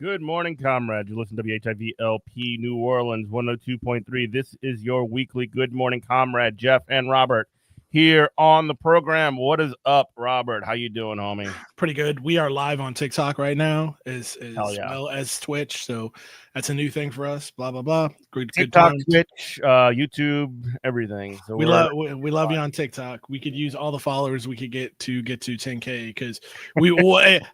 Good morning, comrades. You listen to WHIV LP New Orleans 102.3. This is your weekly Good Morning Comrade, Jeff and Robert, here on the program. What is up, Robert? How you doing, homie? Pretty good. We are live on TikTok right now, as yeah. well as Twitch. So that's a new thing for us. Blah blah blah. Good TikTok, Twitch, YouTube, everything. So we love you on TikTok. We could use all the followers we could get to 10K because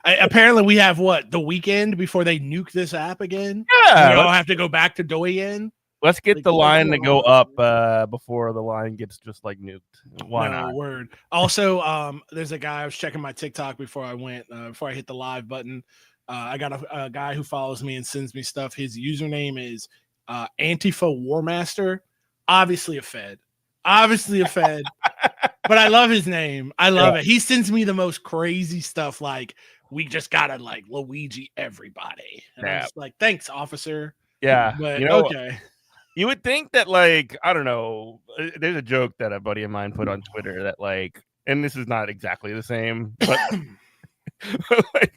apparently we have the weekend before they nuke this app again. Yeah, we all have to go back to Douyin. Let's get the line to go up before the line gets just like nuked. Why not? Word. Also, there's a guy I was checking my TikTok before I hit the live button. I got a guy who follows me and sends me stuff. His username is Antifa Warmaster. Obviously a Fed. But I love his name. I love it. He sends me the most crazy stuff. Like, we just gotta like Luigi everybody. And I'm just like, thanks, officer. Yeah. But okay. You would think that, like, I don't know, there's a joke that a buddy of mine put on Twitter that, like, and this is not exactly the same, but like,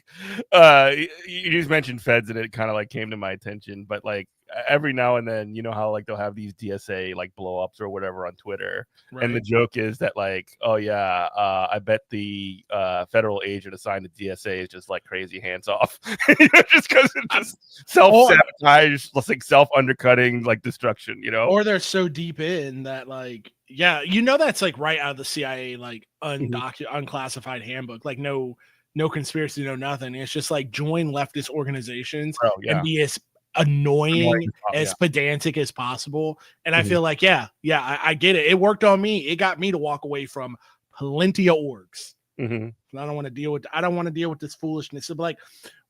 you just mentioned feds and it kind of like came to my attention, but like every now and then, you know how like they'll have these DSA like blow ups or whatever on Twitter. Right. And the joke is that like, oh yeah, I bet the federal agent assigned to DSA is just like crazy hands off, just because it's just self-sabotage, like self-undercutting, like destruction, or they're so deep in that like, yeah, that's like right out of the CIA, like unclassified handbook, like no conspiracy, no nothing. It's just like join leftist organizations and be as annoying as pedantic as possible. And I feel like, I get it. It worked on me. It got me to walk away from plenty of orgs. Mm-hmm. I don't want to deal with this foolishness of like,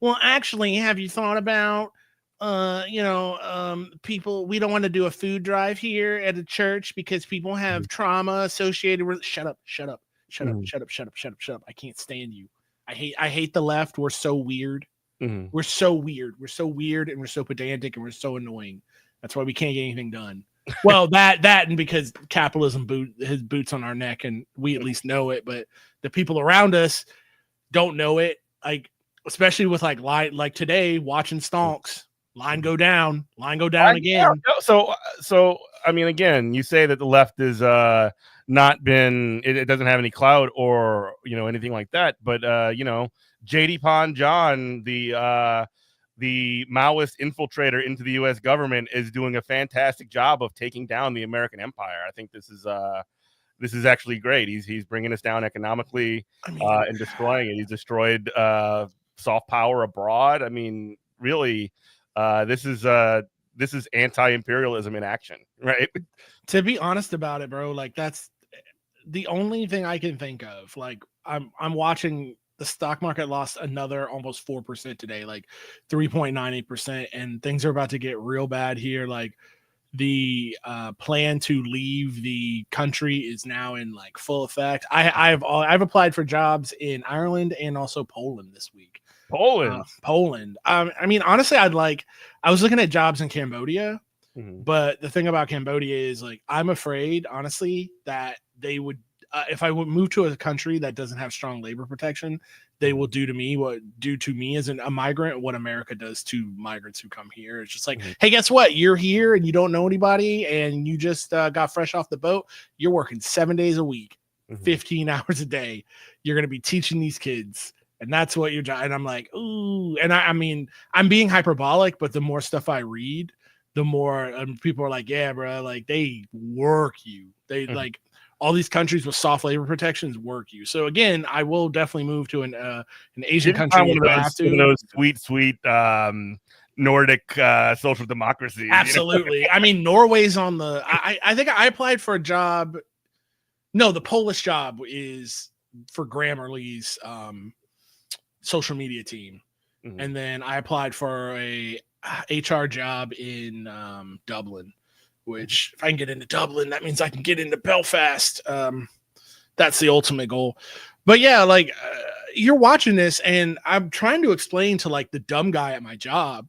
well, actually, have you thought about, people, we don't want to do a food drive here at a church because people have trauma associated with, shut up. I can't stand you. I hate the left. We're so weird. Mm-hmm. We're so weird and we're so pedantic and we're so annoying. That's why we can't get anything done. Well, that and because capitalism his boots on our neck and we at least know it, but the people around us don't know it. Like, especially with like today, watching stonks, line go down again. Yeah. So I mean, again, you say that the left is not been, it doesn't have any clout or anything like that, but JD Pon John, the Maoist infiltrator into the U.S. government, is doing a fantastic job of taking down the American empire. I think this is actually great. He's bringing us down economically and destroying it. He's destroyed soft power abroad. I mean, really, this is anti-imperialism in action, right? To be honest about it, bro, like that's the only thing I can think of. Like I'm watching the stock market lost another almost 4% today, like 3.98%, and things are about to get real bad here. Like the plan to leave the country is now in like full effect. I've applied for jobs in Ireland and also Poland this week. Poland. I mean, honestly, I was looking at jobs in Cambodia, but the thing about Cambodia is like, I'm afraid, honestly, that they would, if I would move to a country that doesn't have strong labor protection, they will do to me as a migrant what America does to migrants who come here. It's just like, hey, guess what? You're here and you don't know anybody and you just got fresh off the boat. You're working 7 days a week, 15 hours a day. You're going to be teaching these kids. And that's what you're doing. And I'm like, ooh. And I mean, I'm being hyperbolic, but the more stuff I read, the more people are like, yeah, bro, like they work you. They like all these countries with soft labor protections work you. So again, I will definitely move to an Asian country. One of those sweet Nordic social democracy. Absolutely. I mean, Norway's on the. I think I applied for a job. No, the Polish job is for Grammarly's social media team, and then I applied for a HR job in Dublin. Which, if I can get into Dublin, that means I can get into Belfast. That's the ultimate goal. But yeah, like you're watching this, and I'm trying to explain to like the dumb guy at my job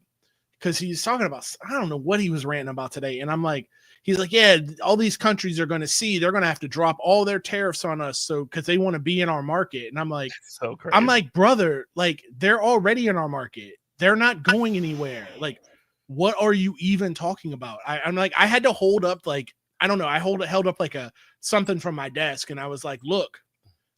because he's talking about, I don't know what he was ranting about today. And I'm like, he's like, yeah, all these countries are going to see, they're going to have to drop all their tariffs on us. So, cause they want to be in our market. And I'm like, so crazy. I'm like, brother, like they're already in our market. They're not going anywhere. Like, what are you even talking about? I'm like, I had to hold up, like, I don't know. I held up like something from my desk. And I was like, look,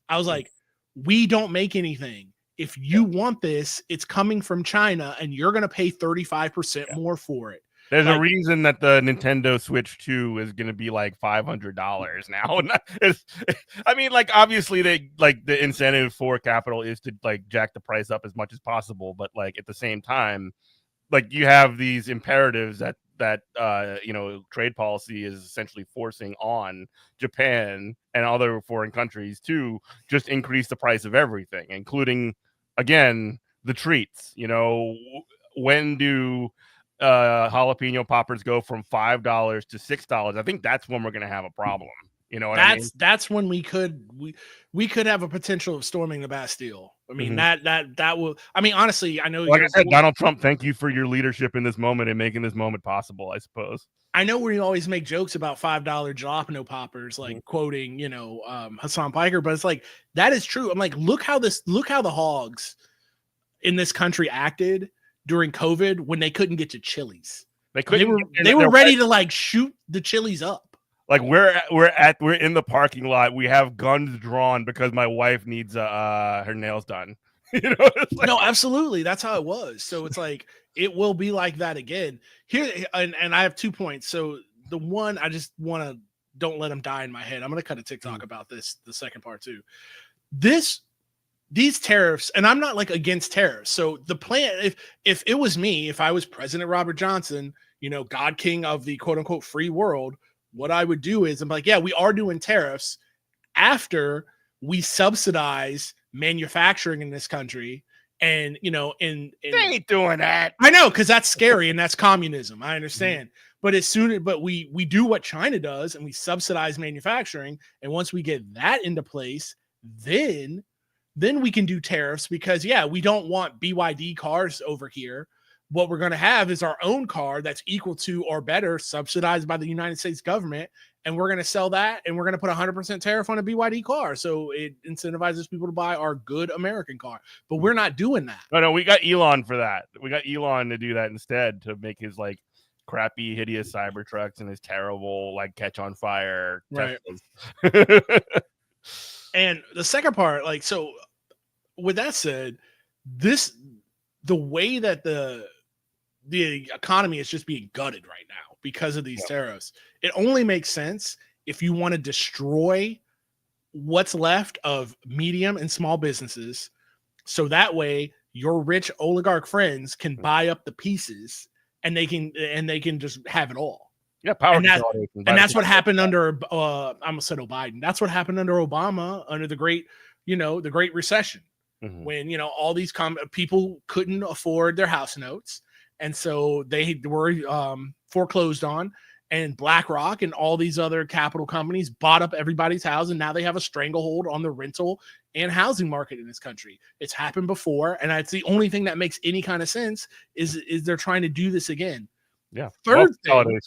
I was like, we don't make anything. If you want this, it's coming from China and you're going to pay 35% more for it. There's a reason that the Nintendo Switch 2 is going to be like $500 now. I mean, like, obviously they like the incentive for capital is to like jack the price up as much as possible. But like at the same time, like you have these imperatives that trade policy is essentially forcing on Japan and other foreign countries to just increase the price of everything, including, again, the treats. When do jalapeno poppers go from $5 to $6? I think that's when we're going to have a problem. You know what I mean? That's when we could have a potential of storming the Bastille. I mean, that will. I mean, honestly, I know. Like I said, Donald Trump, thank you for your leadership in this moment and making this moment possible, I suppose. I know we always make jokes about $5 jalapeno poppers, like quoting, Hassan Piker, but it's like that is true. I'm like, look how the hogs in this country acted during COVID when they couldn't get to Chili's. They were ready to like shoot the Chili's up. Like we're in the parking lot. We have guns drawn because my wife needs her nails done. No, absolutely. That's how it was. So it's like it will be like that again. Here, and I have 2 points. So the one, I just want to don't let them die in my head. I'm going to cut a TikTok about this. The second part too. These tariffs, and I'm not like against tariffs. So the plan, if it was me, if I was President Robert Johnson, God King of the quote unquote free world, what I would do is I'm like, yeah, we are doing tariffs after we subsidize manufacturing in this country. And, they ain't doing that. I know, because that's scary and that's communism. I understand. But we do what China does and we subsidize manufacturing. And once we get that into place, then we can do tariffs because, yeah, we don't want BYD cars over here. What we're going to have is our own car that's equal to or better, subsidized by the United States government. And we're going to sell that and we're going to put 100% tariff on a BYD car. So it incentivizes people to buy our good American car. But we're not doing that. No, we got Elon for that. We got Elon to do that instead, to make his like crappy, hideous Cybertrucks and his terrible like catch on fire. Right. And the second part, like, so with that said, the way that the economy is just being gutted right now because of these tariffs, it only makes sense if you want to destroy what's left of medium and small businesses. So that way your rich oligarch friends can buy up the pieces and they can just have it all. Yeah. Power. And that's what happened under, I almost said Biden. That's what happened under Obama, under the Great Recession. When, all these people couldn't afford their house notes. And so they were foreclosed on, and BlackRock and all these other capital companies bought up everybody's house. And now they have a stranglehold on the rental and housing market in this country. It's happened before. And it's the only thing that makes any kind of sense is they're trying to do this again. Yeah. Third thing,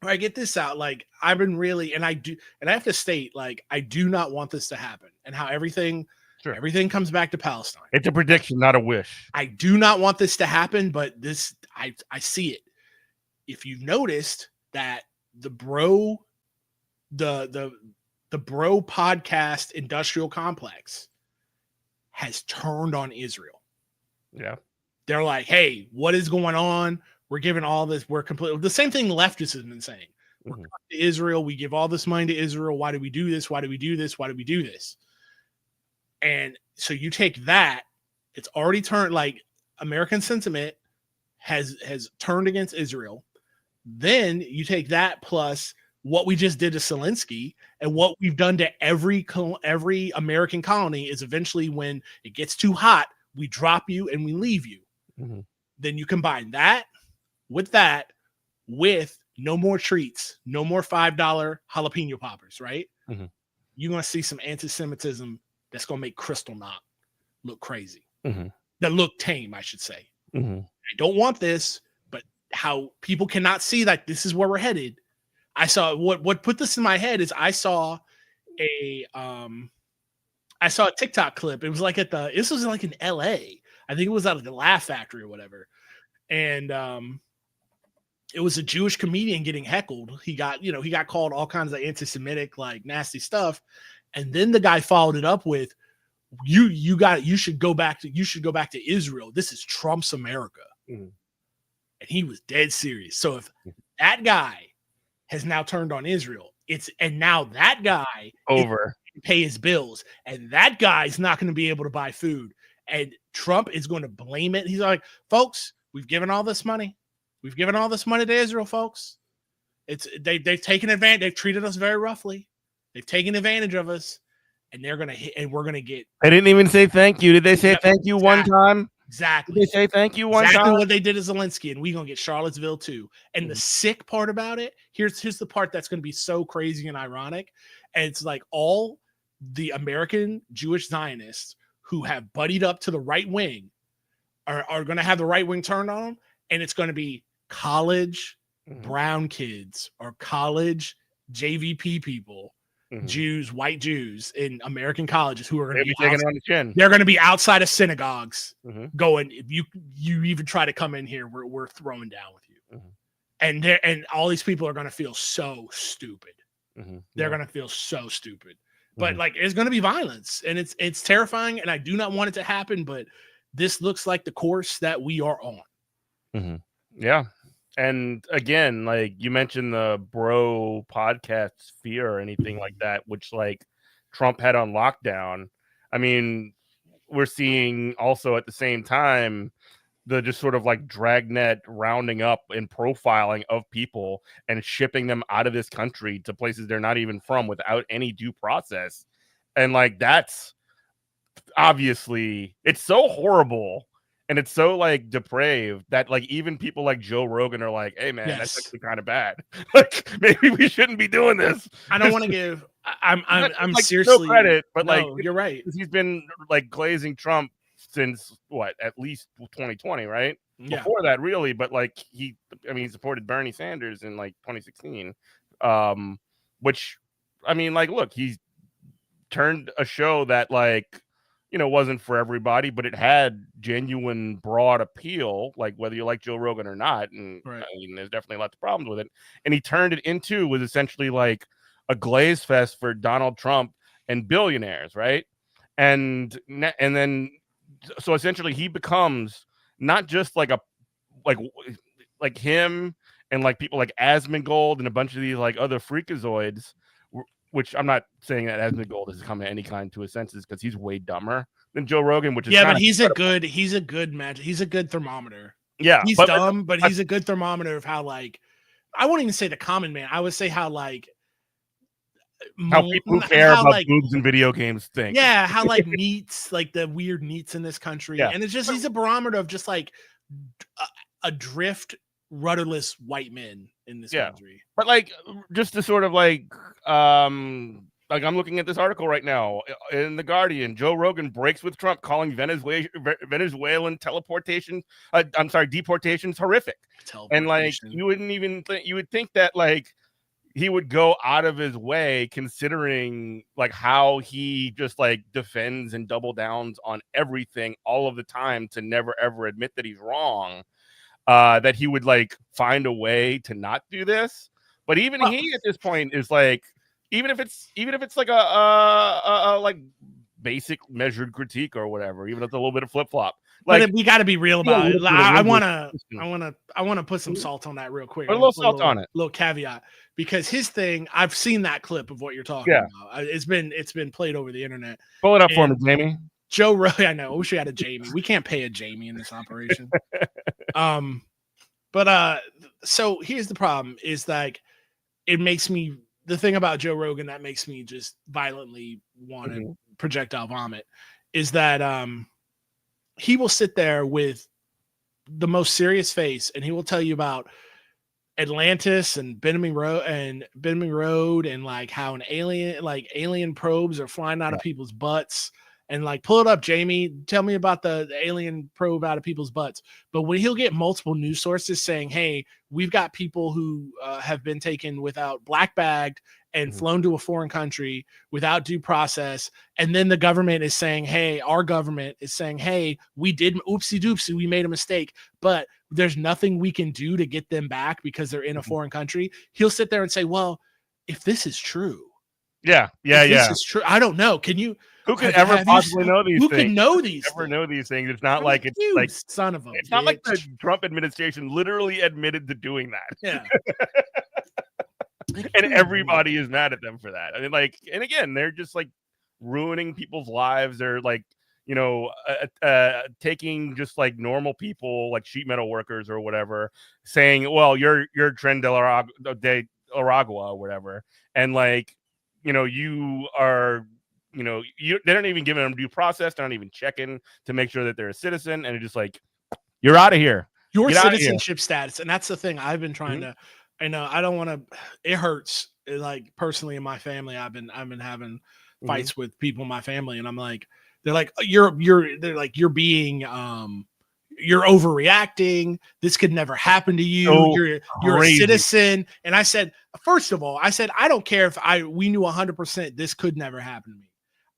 I get this out. Like I've been really, and I have to state, like, I do not want this to happen, and how everything comes back to Palestine. It's a prediction, not a wish. I do not want this to happen, but I see it. If you've noticed that the bro podcast industrial complex has turned on Israel. Yeah. They're like, hey, what is going on? We're giving all this. We're completely the same thing leftists have been saying. We're to Israel. We give all this money to Israel. Why do we do this? Why do we do this? Why do we do this? And so you take that, it's already turned, like, American sentiment has turned against Israel. Then you take that plus what we just did to Zelensky and what we've done to every American colony is eventually when it gets too hot, we drop you and we leave you. Mm-hmm. Then you combine that with no more treats, no more $5 jalapeno poppers, right? Mm-hmm. You're going to see some anti-Semitism that's going to make Crystal Knock look crazy. Mm-hmm. That look tame, I should say. Mm-hmm. I don't want this, but how people cannot see that this is where we're headed. I saw what put this in my head is I saw a TikTok clip. It was like this was like in LA. I think it was out of the Laugh Factory or whatever. And it was a Jewish comedian getting heckled. He got called all kinds of anti-Semitic, like nasty stuff. And then the guy followed it up with, you should go back to Israel. This is Trump's America. Mm-hmm. And he was dead serious. So if that guy has now turned on Israel, and now that guy over pay his bills, and that guy's not going to be able to buy food, and Trump is going to blame it. He's like, folks, we've given all this money to Israel, folks. They've taken advantage. They've treated us very roughly. They've taken advantage of us, and they're gonna hit, and we're gonna get. They didn't even say thank you. Did they say thank you one time? Exactly. Did they say thank you one time? Exactly what they did to Zelensky, and we're gonna get Charlottesville too. And the sick part about it, here's the part that's gonna be so crazy and ironic. And it's like all the American Jewish Zionists who have buddied up to the right wing are gonna have the right wing turned on them, and it's gonna be college brown kids or college JVP people. Jews, white Jews in American colleges who are going to be taking on the chin. They're going to be outside of synagogues going, if you even try to come in here, we're throwing down with you. And all these people are going to feel so stupid. They're going to feel so stupid. But like, it's going to be violence, and it's terrifying, and I do not want it to happen, but this looks like the course that we are on. Yeah. And again, like you mentioned the bro podcast sphere or anything like that, which like Trump had on lockdown. I mean, we're seeing also at the same time the just sort of like dragnet rounding up and profiling of people and shipping them out of this country to places they're not even from without any due process. And like, that's obviously, it's so horrible. And it's so like depraved that like even people like Joe Rogan are like, hey man, that's actually kind of bad. Like maybe we shouldn't be doing this. I don't want to give I'm like, seriously no credit, but no, like you're right. He's been like glazing Trump since at least 2020, right? Yeah. Before that, really, but like he supported Bernie Sanders in like 2016. Which I mean, like, look, he's turned a show that like wasn't for everybody, but it had genuine broad appeal, like whether you like Joe Rogan or not. And right. I mean, there's definitely lots of problems with it. And he turned it was essentially like a glaze fest for Donald Trump and billionaires, right? And then, so essentially he becomes not just like him and like people like Asmongold and a bunch of these like other freakazoids, which I'm not saying that Asmongold has come to any kind to his senses because he's way dumber than Joe Rogan, which is but he's a good match. He's a good thermometer. Yeah, he's dumb, but he's a good thermometer of how like I won't even say the common man. I would say how like how people who care about like, boobs and video games think. Yeah, how like neats, like the weird neats in this country, and it's just he's a barometer of just like adrift, rudderless white men in this country. But like, just to sort of like I'm looking at this article right now in The Guardian. Joe Rogan breaks with Trump, calling Venezuelan deportations horrific. And like, you wouldn't even think, you would think that like he would go out of his way, considering like how he just like defends and double downs on everything all of the time to never ever admit that he's wrong. That he would like find a way to not do this. But even he at this point is like, even if it's like a like basic measured critique or whatever, even if it's a little bit of flip flop. Like, but we got to be real about it. I want to put some salt on that real quick. Put a little salt on it. Little caveat, because his thing, I've seen that clip of what you're talking about. It's been played over the internet. Pull it up for me, Jamie. Joe Rogan. I know. I wish we had a Jamie. We can't pay a Jamie in this operation. But so here's the problem: is like it makes me the thing about Joe Rogan that makes me just violently want to projectile vomit is that he will sit there with the most serious face and he will tell you about Atlantis and Benjamin Road and like how an alien probes are flying out of people's butts and like pull it up, Jamie, tell me about the alien probe out of people's butts. But when he'll get multiple news sources saying, hey, we've got people who have been taken without black bagged and flown to a foreign country without due process. And then the government is saying, hey, our government is saying, hey, we did oopsie doopsie, we made a mistake, but there's nothing we can do to get them back because they're in a foreign country. He'll sit there and say, well, if this is true. This is true. I don't know. Can you, who could ever possibly know these things? Who could know these things? Know these things? It's not like it's like son of a it's not like the Trump administration literally admitted to doing that. Yeah. And everybody is mad at them for that. I mean, like, and again, they're just like ruining people's lives. They're like, you know, taking just like normal people, like sheet metal workers or whatever, saying, well, you're Tren de Aragua or whatever. And like, you know, you are, you know, they don't even give them due process. They're not even checking to make sure that they're a citizen. And it's just like, you're out of here. Your citizenship status. And that's the thing I've been trying to, I know I don't want to, it hurts. Like personally in my family, I've been having fights with people in my family. And I'm like, they're like, you're being, you're overreacting. This could never happen to you. So you're a citizen. And I said, first of all, I don't care if we knew 100% this could never happen to me.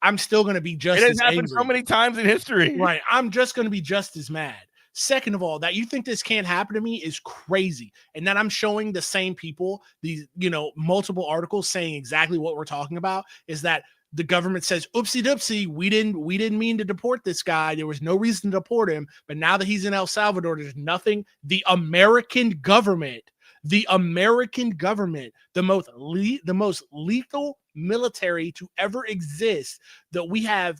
I'm still going to be just as angry. It has happened so many times in history. Right. I'm just going to be just as mad. Second of all, that you think this can't happen to me is crazy. And that I'm showing the same people, these, you know, multiple articles saying exactly what we're talking about is that the government says, oopsie doopsie, we didn't mean to deport this guy. There was no reason to deport him. But now that he's in El Salvador, there's nothing. The American government, the most lethal military to ever exist, that we have,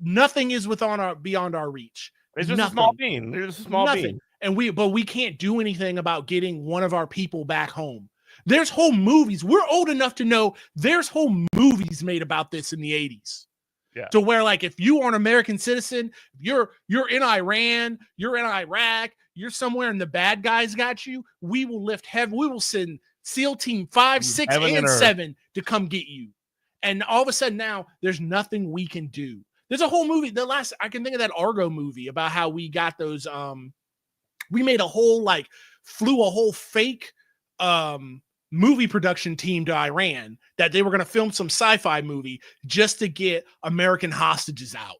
nothing is beyond our reach. It's just nothing. A small bean. There's a small bean. And we can't do anything about getting one of our people back home. There's whole movies. We're old enough to know there's whole movies made about this in the 80s. Yeah. To where like if you are an American citizen, you're in Iran, you're in Iraq, you're somewhere and the bad guys got you, we will lift heavy. We will send SEAL Team 5, 6, and 7 to come get you. And all of a sudden now there's nothing we can do. There's a whole movie. I can think of that Argo movie about how we got those. We made flew a whole fake movie production team to Iran that they were going to film some sci-fi movie just to get American hostages out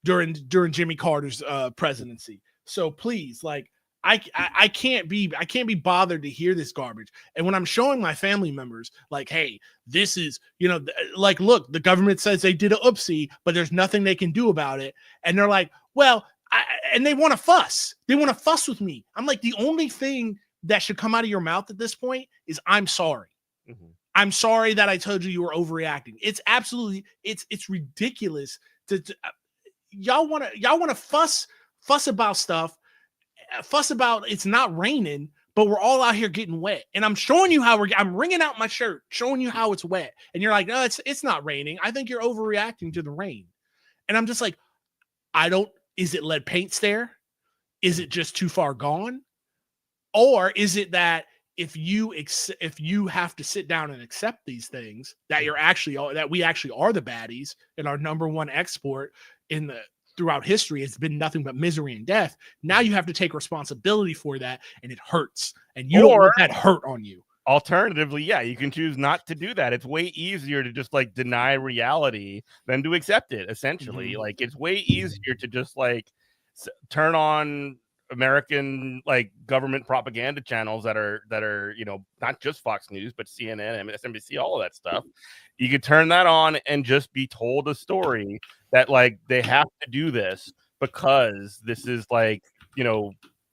during Jimmy Carter's presidency. So please, like, I can't be bothered to hear this garbage. And when I'm showing my family members, like, hey, this is, you know, like, look, the government says they did a oopsie, but there's nothing they can do about it. And they're like, well, and they want to fuss. They want to fuss with me. I'm like, the only thing that should come out of your mouth at this point is I'm sorry. I'm sorry that I told you were overreacting. It's absolutely, it's ridiculous to y'all want to fuss about stuff. Fuss about it's not raining, but we're all out here getting wet. And I'm showing you how I'm wringing out my shirt, showing you how it's wet. And you're like, no, it's not raining. I think you're overreacting to the rain. And I'm just like, is it lead paints there? Is it just too far gone? Or is it that if you have to sit down and accept these things, that we actually are the baddies, and our number one export throughout history has been nothing but misery and death. Now you have to take responsibility for that, and it hurts. And you don't want that hurt on you. Alternatively, yeah, you can choose not to do that. It's way easier to just like deny reality than to accept it, essentially. Like, it's way easier to just like turn on American like government propaganda channels that are, you know, not just Fox News, but CNN, MSNBC, all of that stuff. You could turn that on and just be told a story that like they have to do this because this is like, you know,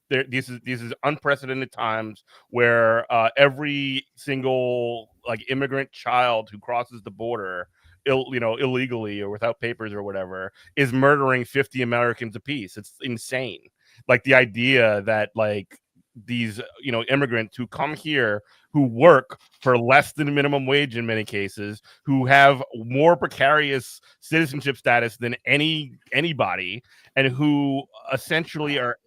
these is unprecedented times where every single like immigrant child who crosses the border illegally or without papers or whatever is murdering 50 Americans apiece. It's insane. Like, the idea that like these immigrants who come here, who work for less than minimum wage in many cases, who have more precarious citizenship status than anybody, and who essentially are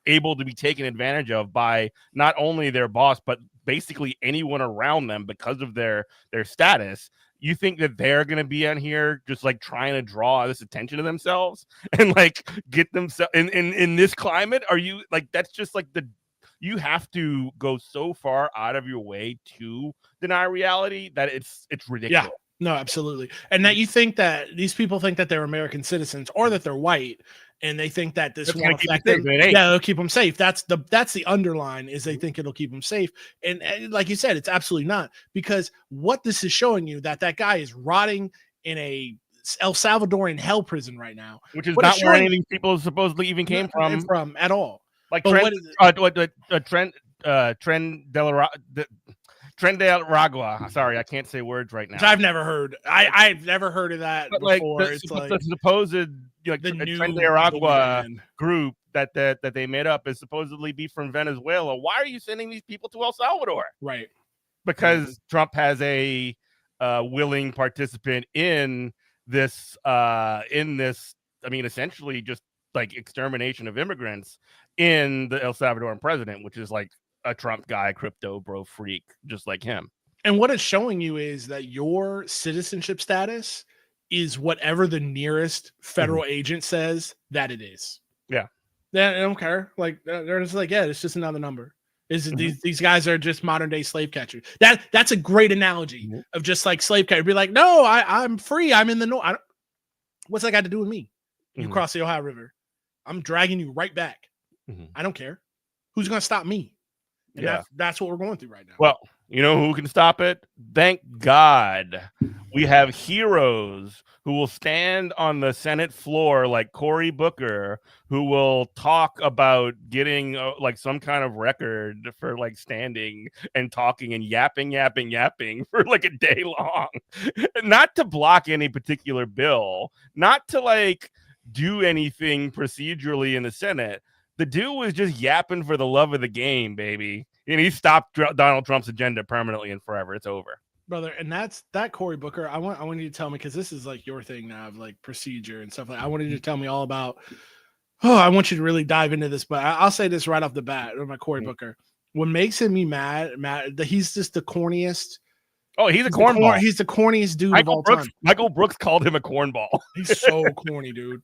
able to be taken advantage of by not only their boss but basically anyone around them because of their status. You think that they're going to be on here just like trying to draw this attention to themselves and like get themselves in this climate? Are you like, that's just like you have to go so far out of your way to deny reality that it's ridiculous. Yeah, no, absolutely. And that you think that these people think that they're American citizens or that they're white, and they think that this won't affect them. Yeah, it'll keep them safe. That's the underline, is they think it'll keep them safe. And like you said, it's absolutely not, because what this is showing you, that guy is rotting in a El Salvadorian hell prison right now, which is not where any of these people supposedly even came from at all. Like Trent de Aragua. Sorry, I can't say words right now. Which I've never heard. I've never heard of that before. Like the supposed like the Trent de Aragua group that they made up is supposedly be from Venezuela. Why are you sending these people to El Salvador? Right. Because Trump has a willing participant in this. I mean, essentially just like extermination of immigrants in the El Salvadoran president, which is like a Trump guy, crypto bro freak, just like him. And what it's showing you is that your citizenship status is whatever the nearest federal agent says that it is. Yeah. They don't care. Like, they're just like, yeah, it's just another number. These guys are just modern day slave catchers. That's a great analogy of just like slave catcher. Be like, no, I'm free. I'm in the north. What's that got to do with me? You cross the Ohio River. I'm dragging you right back. I don't care. Who's going to stop me? And that's what we're going through right now. Well, you know who can stop it? Thank God we have heroes who will stand on the Senate floor like Cory Booker, who will talk about getting like some kind of record for like standing and talking and yapping for like a day long. Not to block any particular bill, not to like do anything procedurally in the Senate. The dude was just yapping for the love of the game, baby. And he stopped Donald Trump's agenda permanently and forever. It's over. Brother, and that Cory Booker, I want you to tell me, because this is like your thing now of like procedure and stuff. Like, I wanted you to tell me all about, I want you to really dive into this, but I'll say this right off the bat with my Cory Booker. What makes me mad that he's just the corniest. Oh, he's a cornball. He's the corniest dude of all time. Michael Brooks called him a cornball. He's so corny, dude.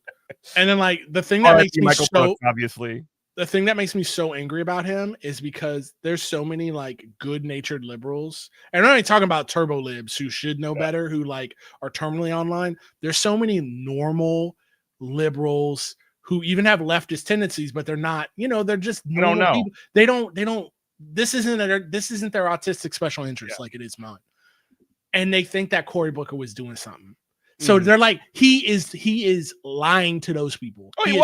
And then like the thing that makes me Brooks, obviously. The thing that makes me so angry about him is because there's so many like good-natured liberals, and I'm not even talking about turbo libs who should know better, who like are terminally online. There's so many normal liberals who even have leftist tendencies, but they're not, they're just normal people. They don't, this isn't their autistic special interest like it is mine. And they think that Cory Booker was doing something. So they're like, he is lying to those people. Oh, he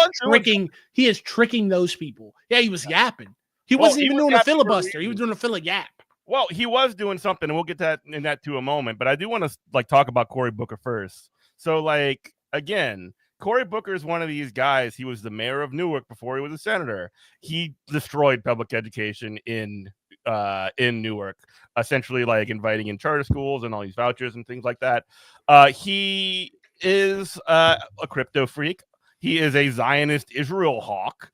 is tricking those people. Yeah, he was yapping. He wasn't even doing a filibuster. He was doing a yap. Well, he was doing something, and we'll get that to a moment. But I do want to like talk about Cory Booker first. So, like, again, Cory Booker is one of these guys. He was the mayor of Newark before he was a senator. He destroyed public education in Newark, essentially like inviting in charter schools and all these vouchers and things like that. He is a crypto freak. He is a Zionist Israel hawk.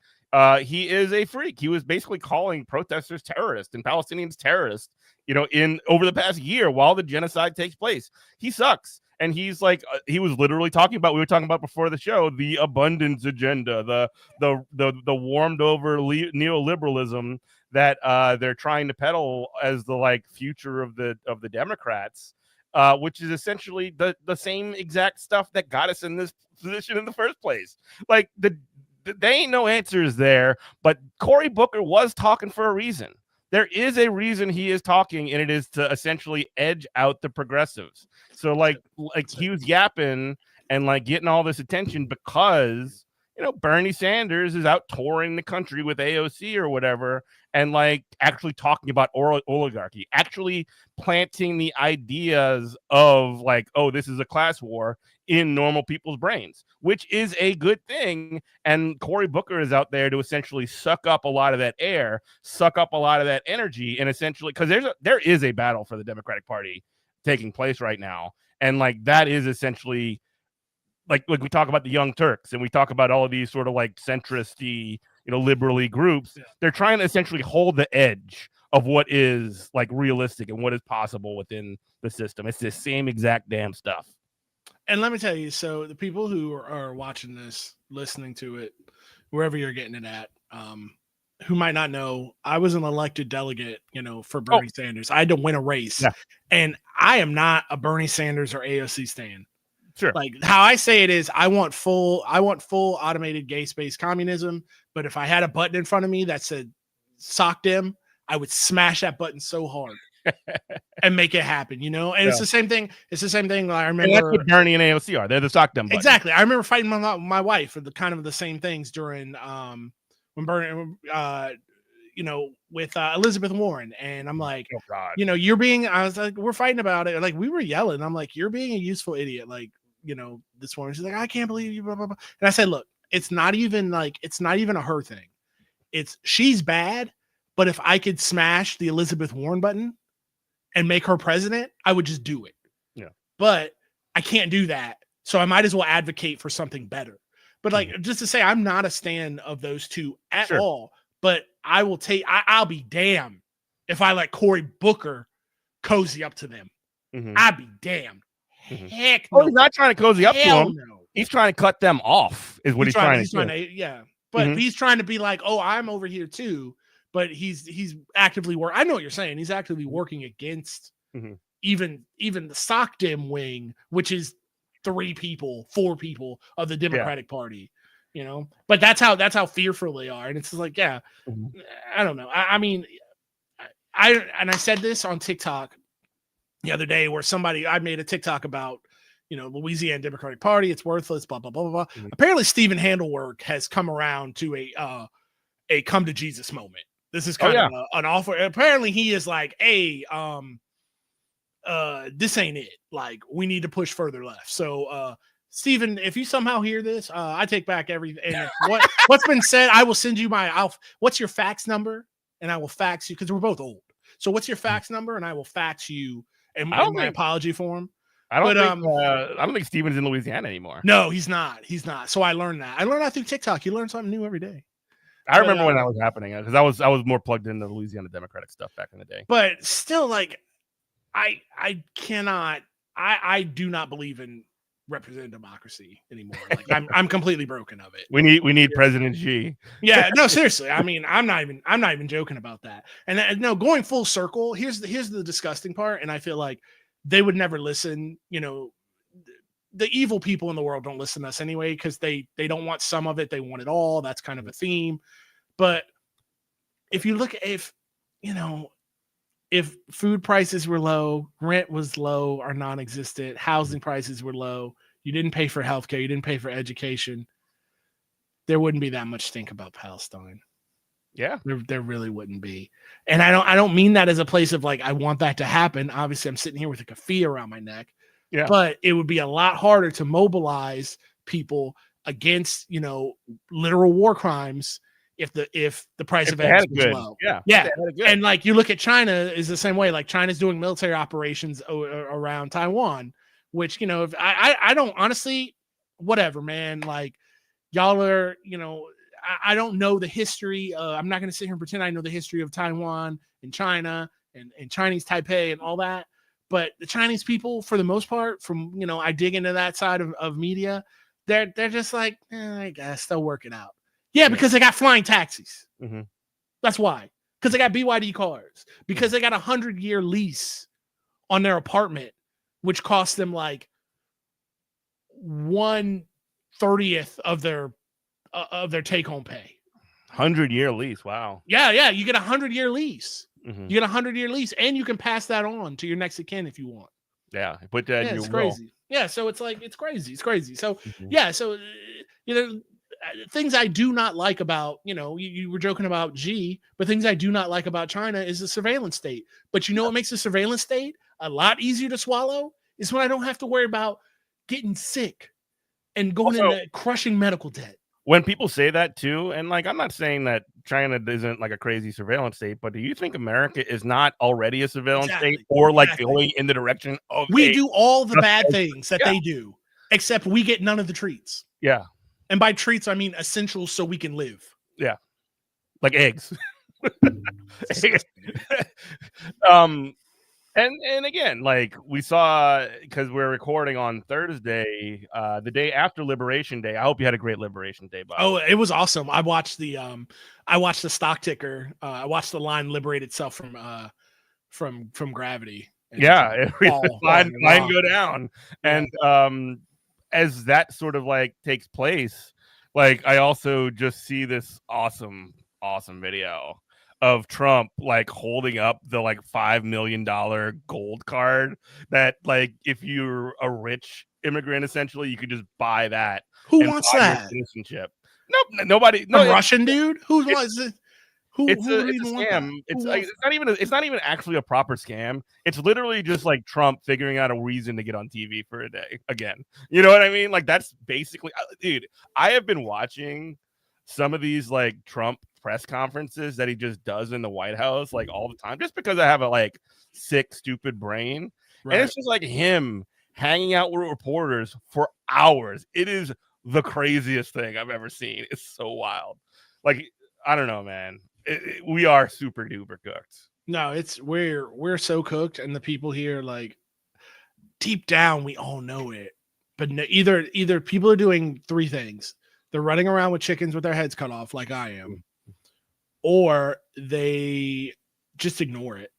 He is a freak. He was basically calling protesters terrorists and Palestinians terrorists, in over the past year while the genocide takes place. He sucks. And he's like, he was literally we were talking about before the show, the abundance agenda, the warmed over neoliberalism that they're trying to peddle as the like future of the Democrats, which is essentially the same exact stuff that got us in this position in the first place. Like they ain't no answers there, but Cory Booker was talking for a reason. There is a reason he is talking, and it is to essentially edge out the progressives. So like he was yapping and like getting all this attention because Bernie Sanders is out touring the country with AOC or whatever, and like actually talking about oligarchy, actually planting the ideas of like, oh, this is a class war in normal people's brains, which is a good thing. And Cory Booker is out there to essentially suck up a lot of that air, suck up a lot of that energy, and essentially, because there is a battle for the Democratic Party taking place right now, and like that is essentially like we talk about the Young Turks and we talk about all of these sort of like centrist-y, liberally groups. Yeah. They're trying to essentially hold the edge of what is like realistic and what is possible within the system. It's the same exact damn stuff. And let me tell you, so the people who are watching this, listening to it, wherever you're getting it at, who might not know, I was an elected delegate, for Bernie Sanders. I had to win a race. Yeah. And I am not a Bernie Sanders or AOC stan. Sure. Like how I say it is, I want full automated gay space communism. But if I had a button in front of me that said "sock dem," I would smash that button so hard and make it happen. And it's the same thing. It's the same thing. I remember and that's what Bernie and AOC are. They're the sock dem button. Exactly. I remember fighting my wife for the kind of the same things during when Bernie with Elizabeth Warren, and I'm like, oh God, you're being. I was like, we're fighting about it. Like we were yelling. I'm like, you're being a useful idiot. Like. This woman, she's like, I can't believe you, blah, blah, blah. And I said, look, it's not even a her thing. She's bad, but if I could smash the Elizabeth Warren button and make her president, I would just do it. Yeah. But I can't do that. So I might as well advocate for something better. But like, just to say, I'm not a stan of those two at all, but I will I'll be damned if I let Cory Booker cozy up to them. I'd be damned. Heck no. Oh, he's not trying to cozy up to him. No. He's trying to cut them off, is what he's trying to do. Yeah. But he's trying to be like, oh, I'm over here too. But he's actively I know what you're saying. He's actively working against even the sock dem wing, which is 4 people of the Democratic Party. But that's how fearful they are. And it's just like, I don't know. I mean, I said this on TikTok the other day where I made a TikTok about, Louisiana Democratic Party. It's worthless, blah, blah, blah, blah, blah. Apparently Stephen Handelwork has come around to a come to Jesus moment. This is kind of an offer. Apparently he is like, hey, this ain't it. Like we need to push further left. So, Stephen, if you somehow hear this, I take back everything. And what's been said, I will send you what's your fax number? And I will fax you because we're both old. So what's your fax number? And I will fax you and my apology form. I don't think Steven's in Louisiana anymore. No, he's not. He's not. So I learned that. I learned that through TikTok. You learn something new every day. I remember when that was happening because I was more plugged into Louisiana Democratic stuff back in the day. But still, like, I cannot. I do not believe in representative democracy anymore. Like I'm completely broken of it. We need President Xi. Yeah, no, seriously. I mean, I'm not even joking about that. And no, going full circle, here's the disgusting part. And I feel like they would never listen. The evil people in the world don't listen to us anyway, because they don't want some of it. They want it all. That's kind of a theme. But if you look, if food prices were low, rent was low or non-existent, housing prices were low, you didn't pay for healthcare, you didn't pay for education, there wouldn't be that much stink about Palestine. Yeah, there really wouldn't be. And I don't mean that as a place of like I want that to happen. Obviously, I'm sitting here with a keffiyeh around my neck. Yeah, but it would be a lot harder to mobilize people against literal war crimes if the price of eggs was low. Yeah. And like you look at China is the same way. Like China's doing military operations around Taiwan, which if I don't honestly, whatever, man. Like y'all are, I don't know the history. I'm not going to sit here and pretend I know the history of Taiwan and China and Chinese Taipei and all that. But the Chinese people, for the most part, from I dig into that side of media, they're just like, I guess they'll work it out. Yeah, because they got flying taxis. Mm-hmm. That's why. Because they got BYD cars. Because they got 100-year lease on their apartment, which costs them like 1/30 of their take-home pay. 100-year lease. Wow. Yeah. You get 100-year lease. Mm-hmm. You get 100-year lease, and you can pass that on to your next of kin if you want. Yeah, put that in your it's will. crazy. Yeah, so it's like it's crazy. So so things I do not like about, you were joking about G, but things I do not like about China is the surveillance state. But you know what makes the surveillance state a lot easier to swallow is when I don't have to worry about getting sick and going into crushing medical debt. When people say that too, and like I'm not saying that China isn't like a crazy surveillance state, but do you think America is not already a surveillance state, or like going in the direction of we do all the bad things that they do, except we get none of the treats. Yeah. And by treats, I mean essentials so we can live. Yeah. Like eggs. And again, like we saw, because we're recording on Thursday, the day after Liberation Day. I hope you had a great Liberation Day, Bob. Oh, it was awesome. I watched the stock ticker. I watched the line liberate itself from gravity. Yeah, line go down. And as that sort of like takes place, like I also just see this awesome video of Trump like holding up the like $5 million gold card that like if you're a rich immigrant, essentially you could just buy that. Who wants that? Citizenship. Nope, nobody. No, a Russian dude? Who wants it? It's a scam. It's not even actually a proper scam. It's literally just like Trump figuring out a reason to get on TV for a day again. You know what I mean? Like that's basically, dude. I have been watching some of these like Trump press conferences that he just does in the White House like all the time, just because I have a like sick, stupid brain, and it's just like him hanging out with reporters for hours. It is the craziest thing I've ever seen. It's so wild. Like I don't know, man. We are super duper cooked. No, we're so cooked, and the people here, like deep down, we all know it. But no, either people are doing three things: they're running around with chickens with their heads cut off, like I am, or they just ignore it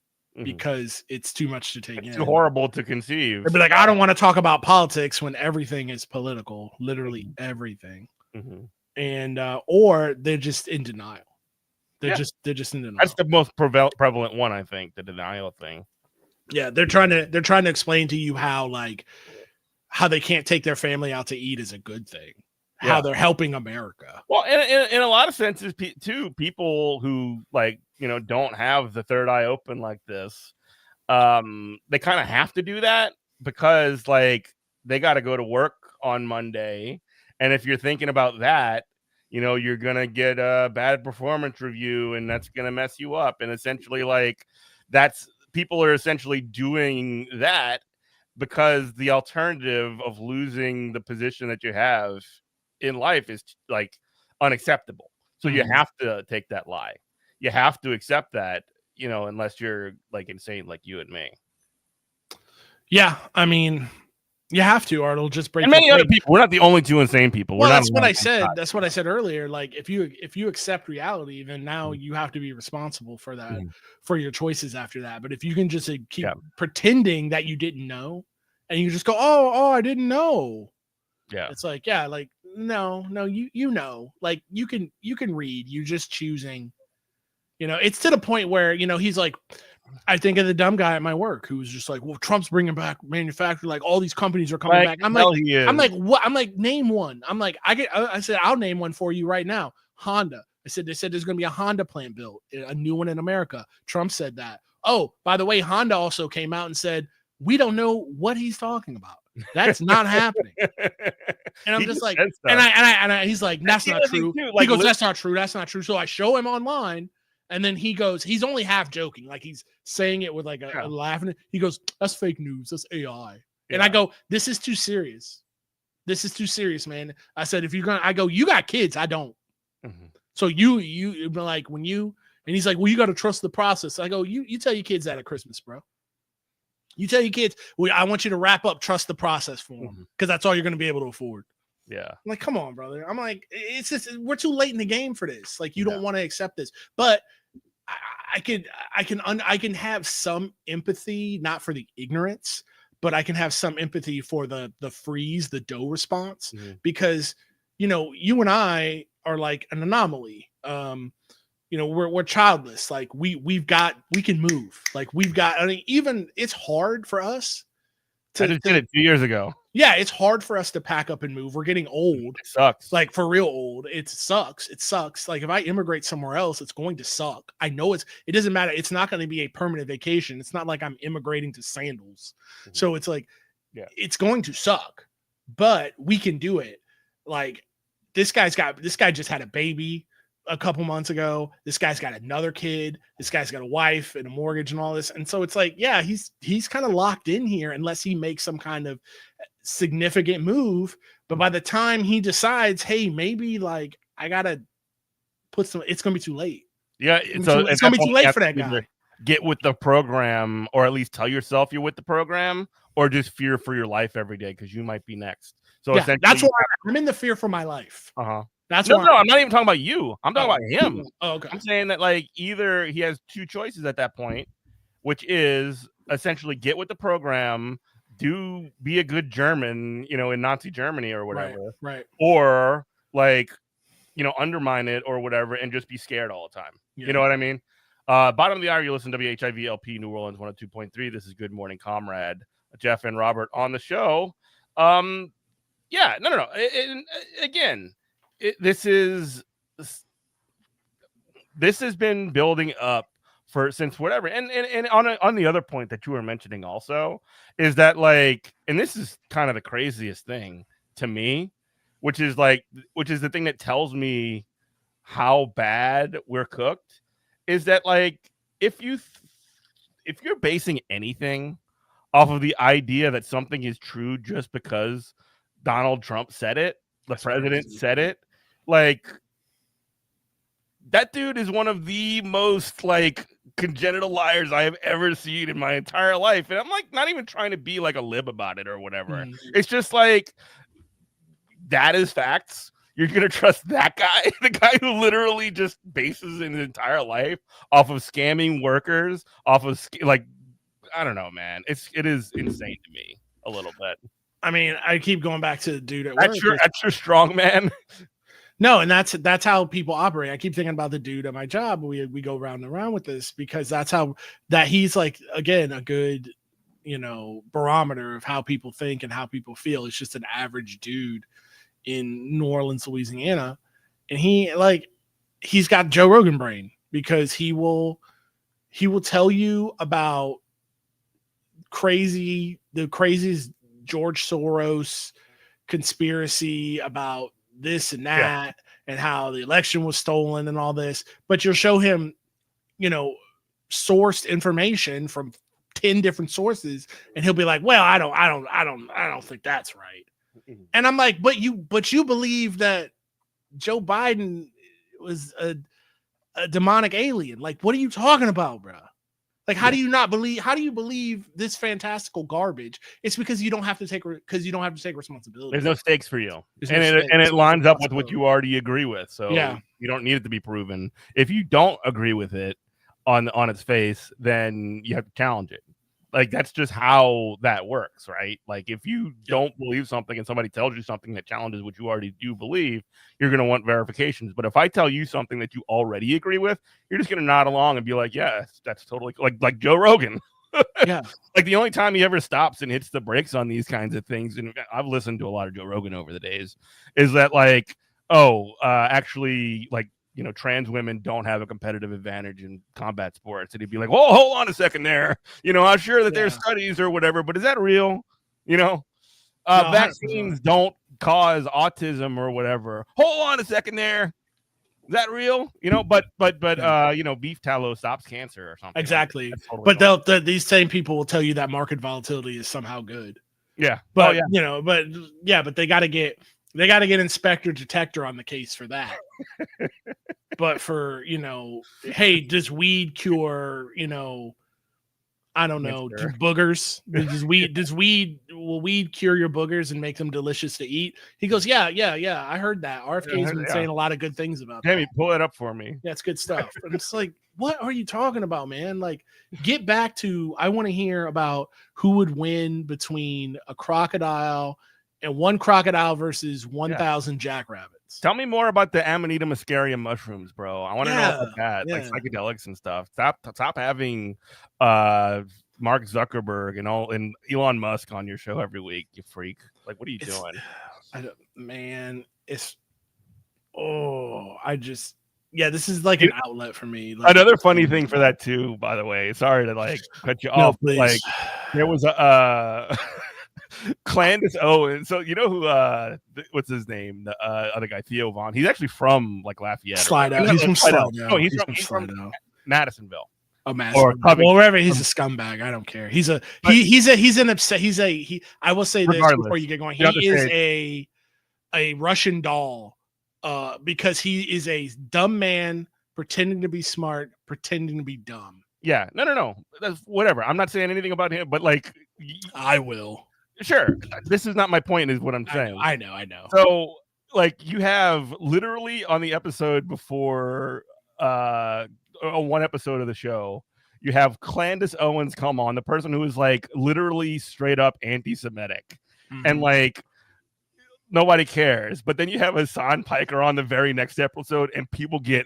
because it's too much to take in. It's too horrible to conceive. They'd be like, I don't want to talk about politics when everything is political, literally everything. And or they're just in denial. They're just in denial. That's the most prevalent one, I think, the denial thing. Yeah, they're trying to explain to you how they can't take their family out to eat is a good thing. How they're helping America. Well, in a lot of senses, too, people who don't have the third eye open like this, they kind of have to do that because like they got to go to work on Monday, and if you're thinking about that, you're gonna get a bad performance review, and that's gonna mess you up. And essentially, like people are essentially doing that because the alternative of losing the position that you have in life is like unacceptable. So you have to take that lie. You have to accept that, unless you're like insane like you and me. Yeah, I mean, you have to, or it'll just break. And many other people. We're not the only two insane people. Well, that's what I said. That's what I said earlier. Like, if you accept reality, then now you have to be responsible for that, for your choices after that. But if you can just keep pretending that you didn't know, and you just go, oh, I didn't know. Yeah, it's like, no, you know, like you can read. You're just choosing. It's to the point where he's like. I think of the dumb guy at my work who was just like, well, Trump's bringing back manufacturing. Like all these companies are coming back. I'm like, what? I'm like, name one. I'm like, I said, I'll name one for you right now. Honda. They said there's going to be a Honda plant built, a new one in America. Trump said that. Oh, by the way, Honda also came out and said, we don't know what he's talking about. That's not happening. And I'm just like, and he's like, that's not true. He goes, that's not true. That's not true. So I show him online. And then he goes, he's only half joking, like he's saying it with like a laughing. He goes, that's fake news. That's AI. Yeah. And I go, this is too serious. This is too serious, man. I said, if you're going to, I go, you got kids. I don't. So you like when you, and he's like, well, you got to trust the process. I go, you tell your kids that at Christmas, bro. You tell your kids, well, I want you to wrap up, trust the process for them. Because that's all you're going to be able to afford. Yeah. I'm like, come on, brother. I'm like, it's just, we're too late in the game for this. Like, you don't want to accept this. But I can have some empathy, not for the ignorance, but I can have some empathy for the freeze, the dough response, because you and I are like an anomaly. We're childless. Like we can move. Like I mean, even it's hard for us I just did it 2 years ago. Yeah, it's hard for us to pack up and move. We're getting old. It sucks. Like for real old. It sucks. It sucks. Like if I immigrate somewhere else, it's going to suck. I know it doesn't matter. It's not going to be a permanent vacation. It's not like I'm immigrating to sandals. Mhm. So it's like, it's going to suck, but we can do it. Like this guy just had a baby a couple months ago. This guy's got another kid. This guy's got a wife and a mortgage and all this. And so it's like, yeah, he's kind of locked in here unless he makes some kind of significant move. But by the time he decides, hey, maybe like I gotta put some, it's gonna be too late. Yeah, it's gonna be too late for that guy. Get with the program, or at least tell yourself you're with the program, or just fear for your life every day because you might be next. So yeah, that's why I'm in the fear for my life. That's no, I'm not even talking about you. I'm talking about him. Oh, okay. I'm saying that like either he has two choices at that point, which is essentially get with the program, be a good German, in Nazi Germany or whatever, right? Or like, undermine it or whatever, and just be scared all the time. Yeah. You know what I mean? Bottom of the hour, you listen to WHIVLP New Orleans 102.3. This is Good Morning Comrade. Jeff and Robert on the show. Yeah, no. Again, this has been building up since whatever. And on the other point that you were mentioning also is that like, and this is kind of the craziest thing to me, which is the thing that tells me how bad we're cooked, is that like if you're basing anything off of the idea that something is true just because Donald Trump said it, the president said it, like that dude is one of the most like congenital liars I have ever seen in my entire life. And I'm like not even trying to be like a lib about it or whatever. Mm-hmm. It's just like that is facts. You're going to trust that guy, the guy who literally just bases his entire life off of scamming workers, off of like, I don't know, man. It is insane to me a little bit. I mean, I keep going back to the dude at work. That's your strong man. No, and that's how people operate. I keep thinking about the dude at my job. We go round and round with this because that he's like, again, a good, barometer of how people think and how people feel. It's just an average dude in New Orleans, Louisiana. And he's got Joe Rogan brain because he will tell you about the craziest George Soros conspiracy about this and that, and how the election was stolen and all this, but you'll show him, sourced information from 10 different sources, and he'll be like, well, I don't think that's right. Mm-hmm. And I'm like, but you believe that Joe Biden was a demonic alien. Like, what are you talking about, bro? Like, how do you believe this fantastical garbage? It's because you don't have to take responsibility. There's no stakes for you. And it lines up with what you already agree with. So you don't need it to be proven. If you don't agree with it on its face, then you have to challenge it. Like, that's just how that works, right? Like, if you don't believe something and somebody tells you something that challenges what you already do believe, you're going to want verifications. But if I tell you something that you already agree with, you're just going to nod along and be like, yeah, that's totally like Joe Rogan. Yeah. Like, the only time he ever stops and hits the brakes on these kinds of things, and I've listened to a lot of Joe Rogan over the days, is that like, actually, like, trans women don't have a competitive advantage in combat sports. And he'd be like, whoa, hold on a second there. I'm sure that there's studies or whatever, but is that real? Vaccines don't cause autism or whatever. Hold on a second there. Is that real? But beef tallow stops cancer or something. Exactly. Like but these same people will tell you that market volatility is somehow good. Yeah. But, but they got to get Inspector Detector on the case for that. But for, hey, does weed cure, I don't know, boogers? Will weed cure your boogers and make them delicious to eat? He goes, yeah. I heard that. RFK's been saying a lot of good things about that. Jamie, pull it up for me. Yeah, it's good stuff. And it's like, what are you talking about, man? Like, get back to, I want to hear about who would win between a crocodile and one crocodile versus 1,000 jackrabbits. Tell me more about the Amanita muscaria mushrooms, bro. I want to know about that, like psychedelics and stuff. Stop having Mark Zuckerberg and Elon Musk on your show every week, you freak. Like, what are you doing? This is like an outlet for me. Like, another funny thing for that too, by the way. Sorry to like cut you off. Please. Like, there was a Clandis Owen. So you know who? What's his name? The other guy, Theo Vaughn. He's actually from like Lafayette. Slidell. He's from Slidell. No, he's from Madisonville. Oh, Madison. Well, wherever, he's a scumbag. I don't care. I will say this before you get going. He is a Russian doll. Because he is a dumb man pretending to be smart, pretending to be dumb. Yeah, no. That's whatever. I'm not saying anything about him, but like, I will. Sure. This is not my point, is what I'm saying. I know. So, like, you have literally on the episode before, one episode of the show, you have Clandis Owens come on, the person who is like literally straight up anti-Semitic, and like, nobody cares. But then you have Hassan Piker on the very next episode, and people get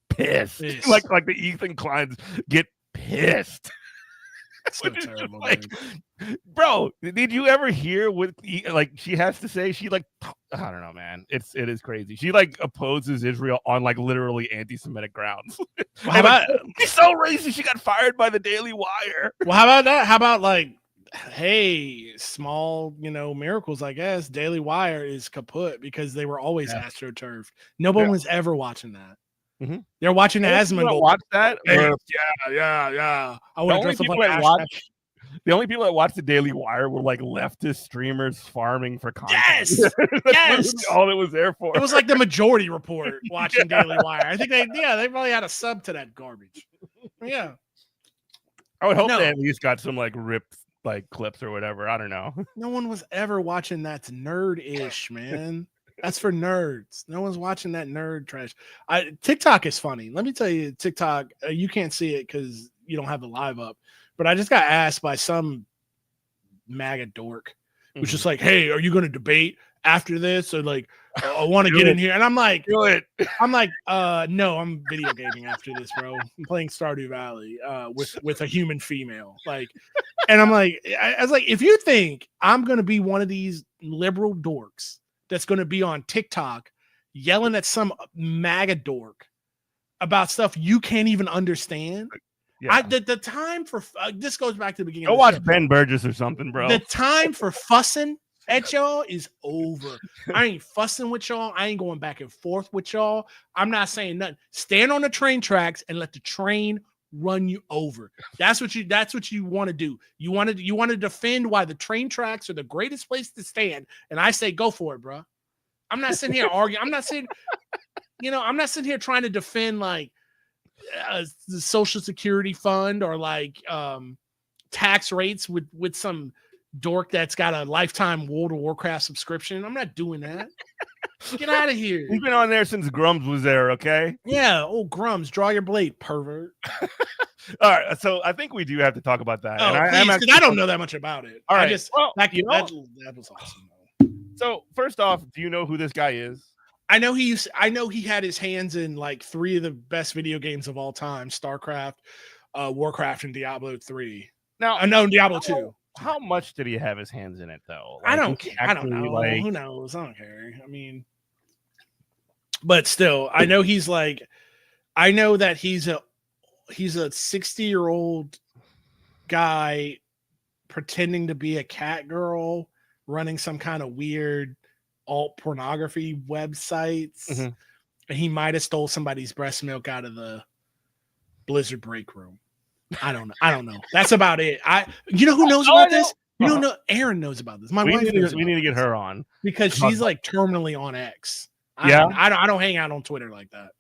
pissed. Like the Ethan Kleins get pissed. So terrible, like, bro, did you ever hear what like she has to say? She like, I don't know, man. It is crazy. She like opposes Israel on like literally anti-Semitic grounds. Well, how about she's so racist? She got fired by the Daily Wire. Well, how about that? How about like, hey, small, miracles, I guess. Daily Wire is kaput because they were always astroturfed. No one was ever watching that. Mm-hmm. They're watching Asmongold. Watch that? Yeah. I want to dress up like the only people that watched the Daily Wire were like leftist streamers farming for content. Yes. All it was there for. It was like the Majority Report watching Daily Wire. I think they probably had a sub to that garbage. Yeah. I would hope they at least got some like ripped like clips or whatever. I don't know. No one was ever watching that nerd-ish, man. That's for nerds. No one's watching that nerd trash. TikTok is funny. Let me tell you, TikTok, you can't see it because you don't have the live up. But I just got asked by some MAGA dork who's just like, hey, are you going to debate after this? Or like, I want to get in here. And I'm like, no, I'm video gaming after this, bro. I'm playing Stardew Valley with a human female. Like, and I'm like, I was like, if you think I'm going to be one of these liberal dorks that's going to be on TikTok yelling at some MAGA dork about stuff you can't even understand. Yeah. The time for this goes back to the beginning. Go watch Ben Burgess or something, bro. The time for fussing at y'all is over. I ain't fussing with y'all. I ain't going back and forth with y'all. I'm not saying nothing. Stand on the train tracks and let the train run you over. That's what you want to do. You want to defend why the train tracks are the greatest place to stand. And I say, go for it, bro. I'm not sitting here arguing. I'm not sitting here trying to defend like the Social Security fund or like tax rates with some dork that's got a lifetime World of Warcraft subscription. I'm not doing that. Get out of here. He's been on there since Grums was there, okay? Yeah. Oh, Grums, draw your blade, pervert. All right. So I think we do have to talk about that. Oh, and I don't know that much about it. All right. That was awesome. So first off, do you know who this guy is? I know he had his hands in like 3 of the best video games of all time: StarCraft, Warcraft, and Diablo 3. Now, I know Diablo 2. How much did he have his hands in it though? Like, I don't know. Like, who knows? I don't care. I mean, but still, I know that he's a 60-year-old guy pretending to be a cat girl running some kind of weird alt pornography websites. Mm-hmm. And he might have stole somebody's breast milk out of the Blizzard break room. I don't know. That's about it. You know who knows about this? You don't know. Aaron knows about this. My wife knows. We need to get her on because she's like terminally on X. I don't hang out on Twitter like that.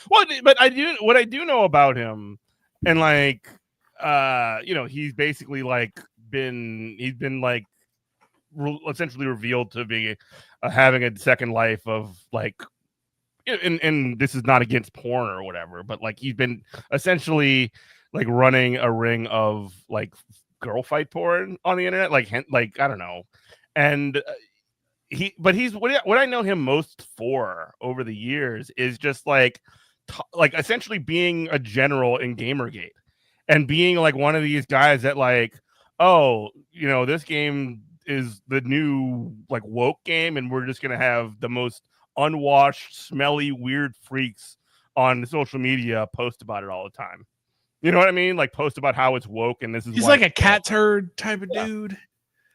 Well, but what I do know about him, and like, he's basically like he's been like essentially revealed to be having a second life of like, and this is not against porn or whatever, but like he's been essentially like running a ring of like girl fight porn on the internet, like I don't know, and he's what I know him most for over the years is just like essentially being a general in Gamergate. and being like one of these guys that like, oh, you know, this game is the new like woke game, and we're just gonna have the most unwashed, smelly, weird freaks on social media post about it all the time. You know what I mean? Like post about how it's woke and this is He's why like a cat turd type of dude.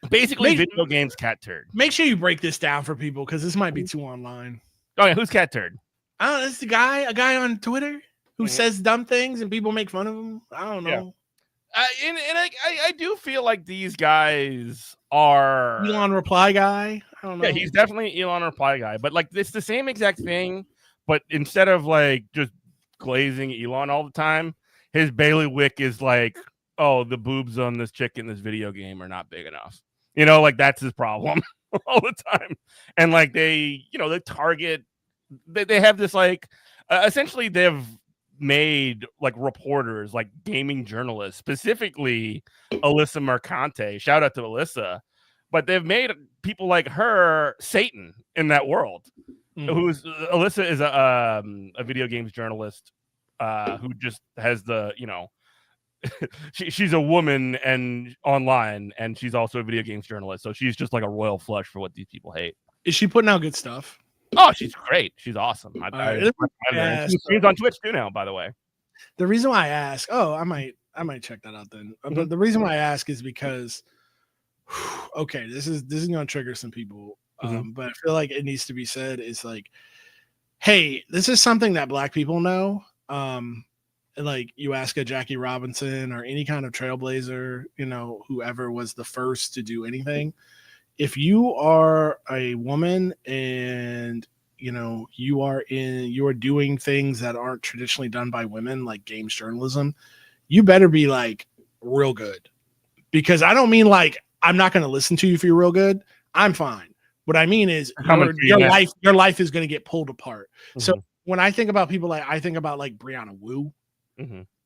basically video games cat turd. Make sure you break this down for people because this might be too online. Oh yeah, who's cat turd? I don't know. It's a guy on Twitter who says dumb things and people make fun of him. I don't know. Yeah. And I do feel like these guys are Elon reply guy. I don't know. Yeah, he's definitely Elon reply guy, but like it's the same exact thing, but instead of like just glazing Elon all the time, his bailiwick is like, oh, the boobs on this chick in this video game are not big enough. You know, like that's his problem all the time. And like they, you know, they target, they have this like, essentially they've made like reporters, like gaming journalists, specifically Alyssa Mercante. Shout out to Alyssa. But they've made people like her Satan in that world. Who's Alyssa is a video games journalist who just has the, you know, she's a woman and online, and she's also a video games journalist. So she's just like a royal flush for what these people hate. Is she putting out good stuff? Oh, she's great. She's awesome. She's on Twitch too now, by the way. The reason why I ask, I might check that out then. But the reason why I ask is because, okay, this is going to trigger some people, but I feel like it needs to be said. Is like, hey, this is something that Black people know. Like you ask a Jackie Robinson or any kind of trailblazer, you know, whoever was the first to do anything. If you are a woman and you know you are doing things that aren't traditionally done by women, like games journalism, you better be like real good. Because I don't mean like I'm not going to listen to you if you're real good. I'm fine. What I mean is your life is going to get pulled apart. So when I think about people, like I think about like Brianna Wu.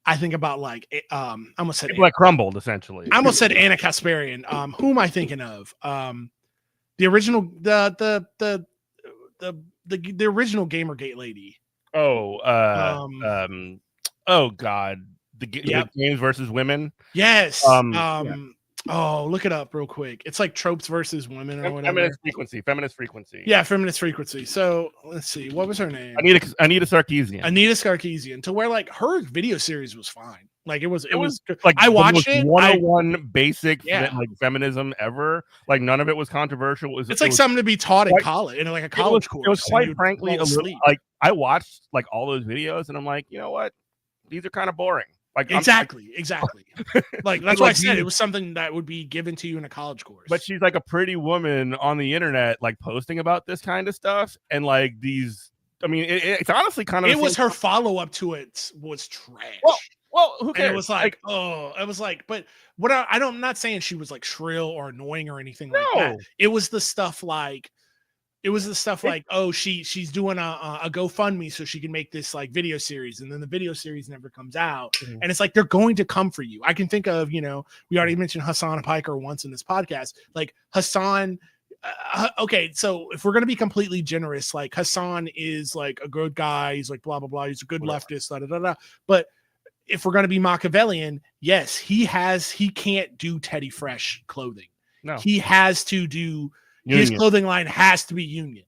I think about like I almost said people that crumbled essentially. I almost said Anna Kasparian. Who am I thinking of? The original the original Gamergate lady. Oh God. The games versus women. Yes. Oh, look it up real quick. It's like tropes versus women or whatever. Feminist frequency. Yeah, feminist frequency. So let's see. What was her name? Anita Sarkeesian. Anita Sarkeesian. To where like her video series was fine. Like it was like I watched it. 101 basic like feminism ever. Like none of it was controversial. It's like something to be taught in college, in like a college course. It was quite frankly a little like I watched like all those videos and I'm like, you know what? These are kind of boring. Like exactly. Like that's why I said it was something that would be given to you in a college course. But she's like a pretty woman on the internet, like posting about this kind of stuff, and like these. I mean, it's honestly kind of. It was her follow up to it was trash. Well, who cares? And it was like, it was like, but what I'm not saying she was like shrill or annoying or anything like that. It was the stuff like. It was the stuff like, she's doing a GoFundMe so she can make this like video series, and then the video series never comes out. And it's like they're going to come for you. I can think of, you know, we already mentioned Hassan Piker once in this podcast. Like Hassan, okay, so if we're gonna be completely generous, like Hassan is like a good guy. He's like blah blah blah. He's a good leftist. Da, da, da, da. But if we're gonna be Machiavellian, yes, he can't do Teddy Fresh clothing. No, he has to do. His clothing line has to be union,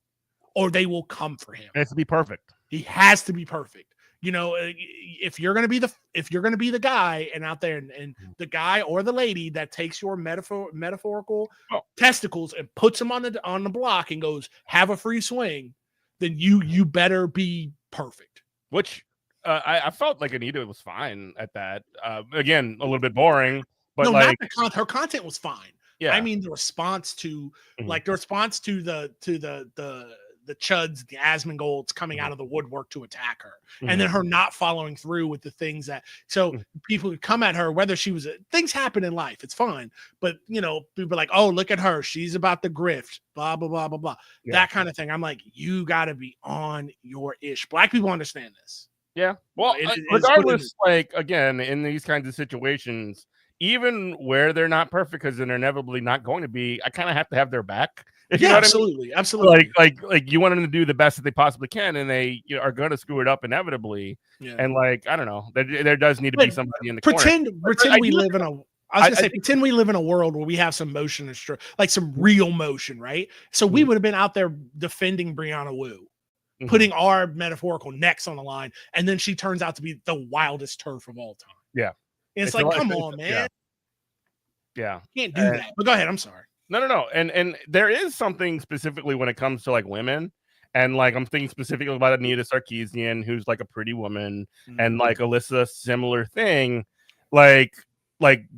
or they will come for him. It has to be perfect. He has to be perfect. You know, if you're gonna be the guy and out there and the guy or the lady that takes your metaphorical testicles and puts them on the block and goes have a free swing, then you better be perfect. Which I felt like Anita was fine at that. Again, a little bit boring, but no, like her content was fine. Yeah, I mean the response to like the response to the chuds, the Asmongold's coming out of the woodwork to attack her, and then her not following through with the things that people could come at her, whether she was things happen in life, it's fine, but you know people are like, oh look at her, she's about the grift, blah blah blah blah blah, that kind of thing. I'm like, you got to be on your ish. Black people understand this. Yeah, well, regardless, like again in these kinds of situations. Even where they're not perfect, because they're inevitably not going to be, I kind of have to have their back. You know what absolutely, I mean? absolutely. Like you want them to do the best that they possibly can, and they are going to screw it up inevitably. Yeah. And like I don't know, there does need to be somebody in the corner. Pretend we live in a. I was gonna say, pretend we live in a world where we have some motion and like some real motion, right? So we would have been out there defending Brianna Wu, putting our metaphorical necks on the line, and then she turns out to be the wildest turf of all time. Yeah, and it's like, come on, man. Yeah, you can't do that. But go ahead. I'm sorry. No. And there is something specifically when it comes to like women. And like I'm thinking specifically about Anita Sarkeesian, who's like a pretty woman, and like Alyssa, similar thing. Like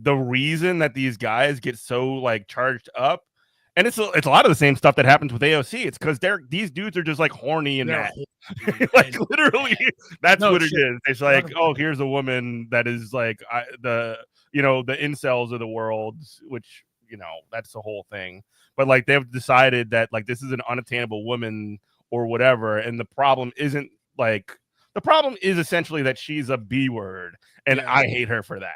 the reason that these guys get so like charged up, and it's a lot of the same stuff that happens with AOC. It's because these dudes are just like horny and mad. Like literally, that's what it is. It's like, oh, here's a woman that is like the incels of the world, which that's the whole thing. But like they've decided that like this is an unattainable woman or whatever, and the problem is essentially that she's a B word, and I hate her for that.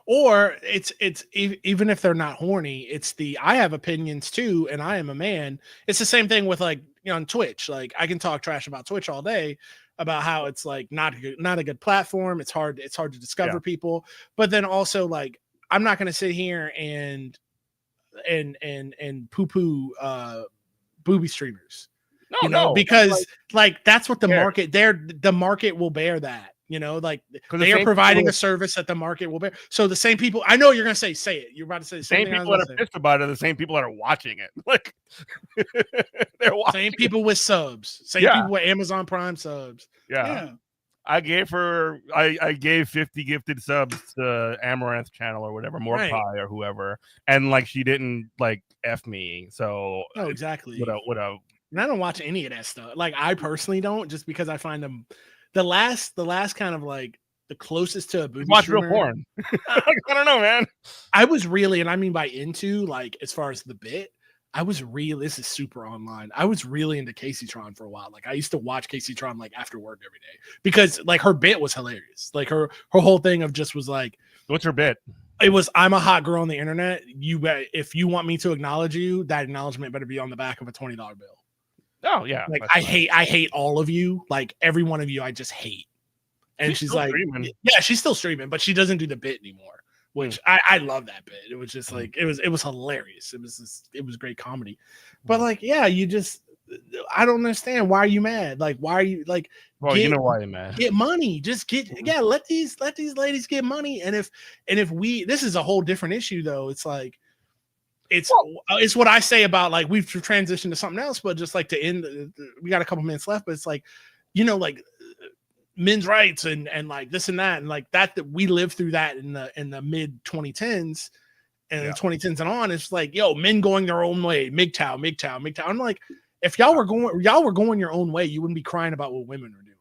Or it's even if they're not horny, it's I have opinions too, and I am a man. It's the same thing with like on Twitch. Like I can talk trash about Twitch all day about how it's like not a good platform. It's hard to discover people, but then also like I'm not going to sit here and poo poo booby streamers. No, because like that's what the market the market will bear that. Like they are providing a service that the market will bear. So the same people, I know you're going to say it. You're about to say the same people that are pissed about it, the same people that are watching it. Like they're watching same people with subs, same people with Amazon Prime subs. Yeah. I gave 50 gifted subs to Amaranth channel or whatever, More Pie or whoever, and like she didn't like F me. So exactly. What a and I don't watch any of that stuff. Like I personally don't, just because I find them the last kind of like the closest to a booby watch streamer. Real porn. I don't know, man. I was really, and I mean by into, like as far as the bit, I was really, this is super online. I was really into Casey Tron for a while. Like I used to watch Casey Tron like after work every day because like her bit was hilarious. Like her whole thing of just was like, what's her bit? It was, I'm a hot girl on the internet. If you want me to acknowledge you, that acknowledgement better be on the back of a $20 bill. Oh yeah. Like I hate all of you. Like every one of you, I just hate. And she's like, streaming. Yeah, she's still streaming, but she doesn't do the bit anymore. Which I love that bit. It was just like it was hilarious. It was great comedy. But like, yeah, I don't understand. Why are you mad? Like, why are you like? Well, you know why you're mad. Get money. Just let these ladies get money. And if we, this is a whole different issue though. It's like it's what I say about like we've transitioned to something else, but just like to end, we got a couple minutes left, but it's like, like men's rights and like this and that, and like that we lived through that in the mid 2010s and the 2010s and on. It's like, yo, men going their own way, MGTOW. I'm like, if y'all were going your own way, you wouldn't be crying about what women are doing.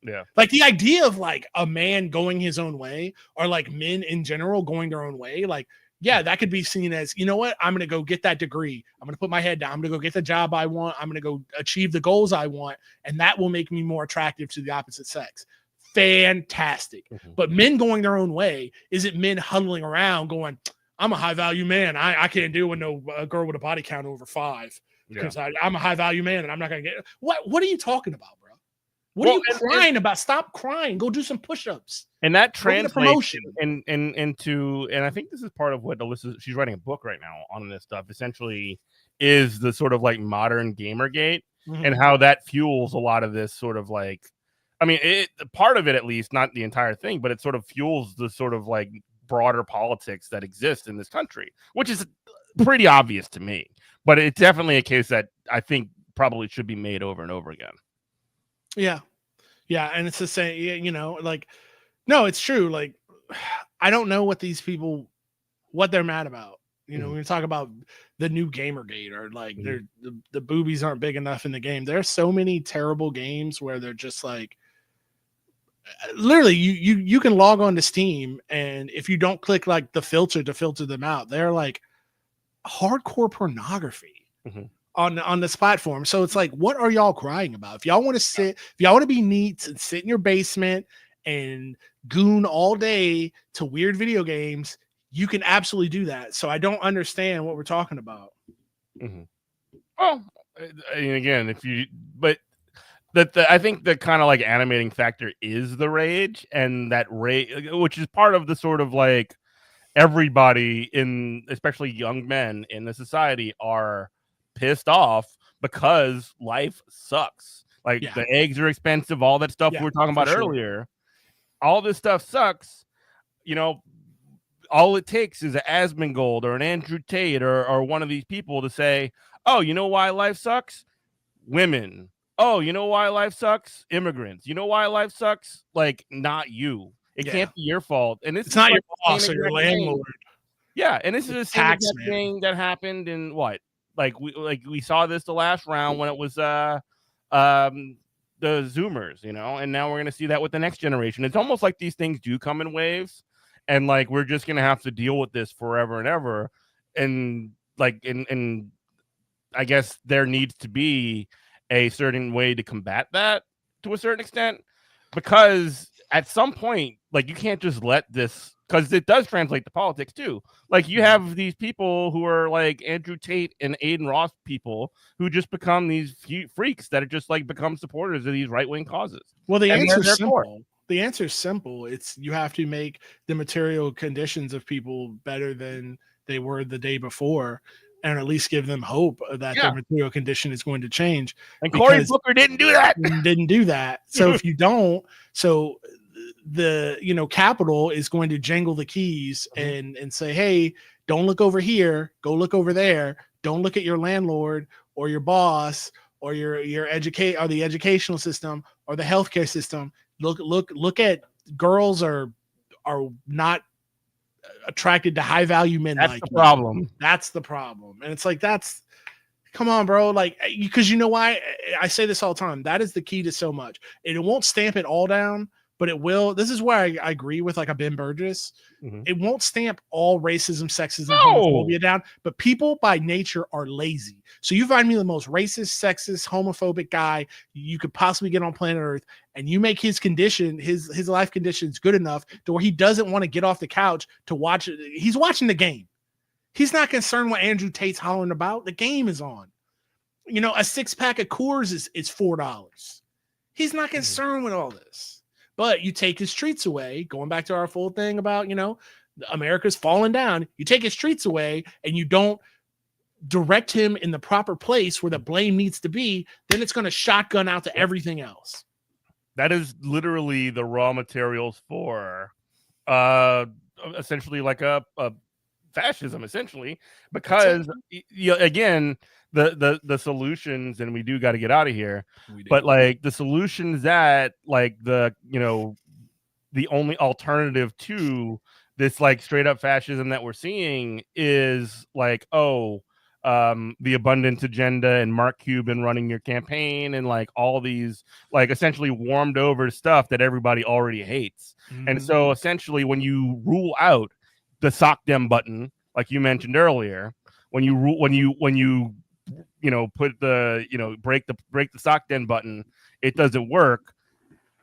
Yeah. Like the idea of like a man going his own way, or like men in general going their own way, like, yeah, that could be seen as, you know what? I'm going to go get that degree. I'm going to put my head down. I'm going to go get the job I want. I'm going to go achieve the goals I want. And that will make me more attractive to the opposite sex. Fantastic. Mm-hmm. But men going their own way, is it men huddling around going, I'm a high value man. I can't deal with no girl with a body count over 5 because I'm a high value man and I'm not going to get what are you talking about, bro? What are you crying about? Stop crying. Go do some push-ups. And that translates into, and I think this is part of what Alyssa, she's writing a book right now on this stuff, essentially is the sort of like modern Gamergate and how that fuels a lot of this sort of like, I mean, part of it at least, not the entire thing, but it sort of fuels the sort of like broader politics that exist in this country, which is pretty obvious to me. But it's definitely a case that I think probably should be made over and over again. Yeah. Yeah. And it's the same, like, no, it's true. Like, I don't know what these people, what they're mad about. When we talk about the new Gamergate or like the boobies aren't big enough in the game. There's so many terrible games where they're just like, literally you can log on to Steam, and if you don't click like the filter to filter them out, they're like hardcore pornography on this platform. So it's like, what are y'all crying about? If y'all want to be neat and sit in your basement and goon all day to weird video games, you can absolutely do that. So I don't understand what we're talking about. Mm-hmm. Well, I mean, again, I think the kind of like animating factor is the rage, and that rage, which is part of the sort of like everybody especially young men in the society are pissed off because life sucks. Like the eggs are expensive, all that stuff we were talking about earlier. All this stuff sucks. All it takes is an Asmongold or an Andrew Tate or one of these people to say, oh, you know why life sucks? Women. Oh, you know why life sucks? Immigrants. You know why life sucks? Like, not you. It can't be your fault. And it's not your boss or your landlord. Yeah, and this is the same exact thing that happened in what? Like we saw this the last round when it was the Zoomers, and now we're gonna see that with the next generation. It's almost like these things do come in waves, and like we're just gonna have to deal with this forever and ever. And like and I guess there needs to be a certain way to combat that to a certain extent, because at some point, like, you can't just let this, because it does translate to politics too. Like, you have these people who are like Andrew Tate and Aiden Ross people who just become these freaks that are just like become supporters of these right-wing causes. Well, the answer is simple. The answer is simple. It's you have to make the material conditions of people better than they were the day before, and at least give them hope that their material condition is going to change. And Cory Booker didn't do that. So if you don't, the capital is going to jangle the keys and say, hey, don't look over here, go look over there. Don't look at your landlord or your boss or your educational system or the healthcare system. Look at girls are not attracted to high value men. That's the problem. That's the problem. And it's like, come on, bro. Like, because you know why? I say this all the time. That is the key to so much. It won't stamp it all down, but it will. This is where I agree with like a Ben Burgess. It won't stamp all racism, sexism, homophobia down, but people by nature are lazy. So you find me the most racist, sexist, homophobic guy you could possibly get on planet Earth, and you make his condition, his life conditions good enough to where he doesn't want to get off the couch to watch it. He's watching the game. He's not concerned what Andrew Tate's hollering about. The game is on. A 6-pack of Coors is $4. He's not concerned with all this. But you take his treats away, going back to our full thing about, America's falling down. You take his treats away and you don't direct him in the proper place where the blame needs to be, then it's going to shotgun out to everything else. That is literally the raw materials for essentially like a fascism, essentially, because again, the solutions, and we do got to get out of here, but like the solutions that like the only alternative to this like straight up fascism that we're seeing is like the abundance agenda and Mark Cuban running your campaign and like all these like essentially warmed over stuff that everybody already hates. And so essentially when you rule out the sock dem button, like you mentioned earlier, when you put the break the sock den button, it doesn't work,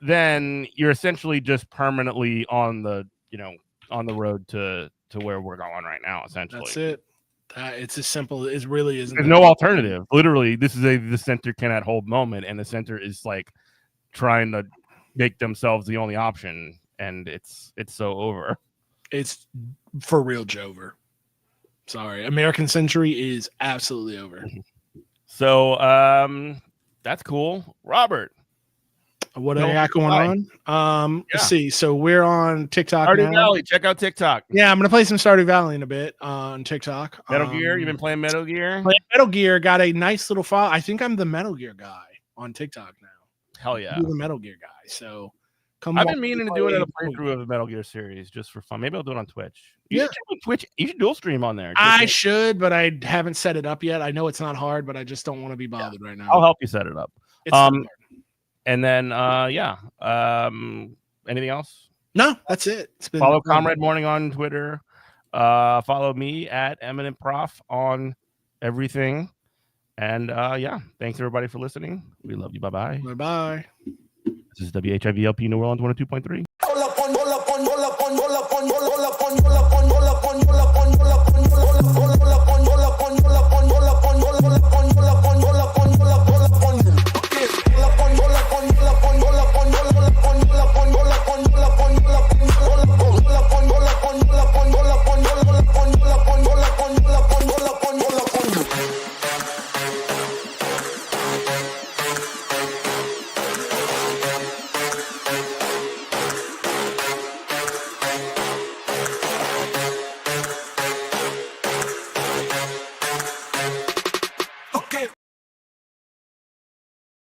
then you're essentially just permanently on the road to where we're going right now. Essentially, that's it. It's as simple. It really isn't. There's no alternative. Literally, this is the center cannot hold moment, and the center is like trying to make themselves the only option, and it's so over. It's for real, Jover. Sorry, American Century is absolutely over. So that's cool, Robert. What I got going on? Let's see. So we're on TikTok Stardew now. Valley. Check out TikTok. Yeah, I'm gonna play some Stardew Valley in a bit on TikTok. Metal Gear. You've been playing Metal Gear? Metal Gear got a nice little file. I think I'm the Metal Gear guy on TikTok now. Hell yeah, I'm the Metal Gear guy. So I've been meaning to do another playthrough of the Metal Gear series just for fun. Maybe I'll do it on Twitch. You should dual stream on there. I should, but I haven't set it up yet. I know it's not hard, but I just don't want to be bothered right now. I'll help you set it up. It's and then anything else? No, that's it. Follow Comrade Morning on Twitter. Follow me at Eminent Prof on everything. And thanks everybody for listening. We love you. Bye-bye. Bye-bye. This is WHIVLP New Orleans 102.3.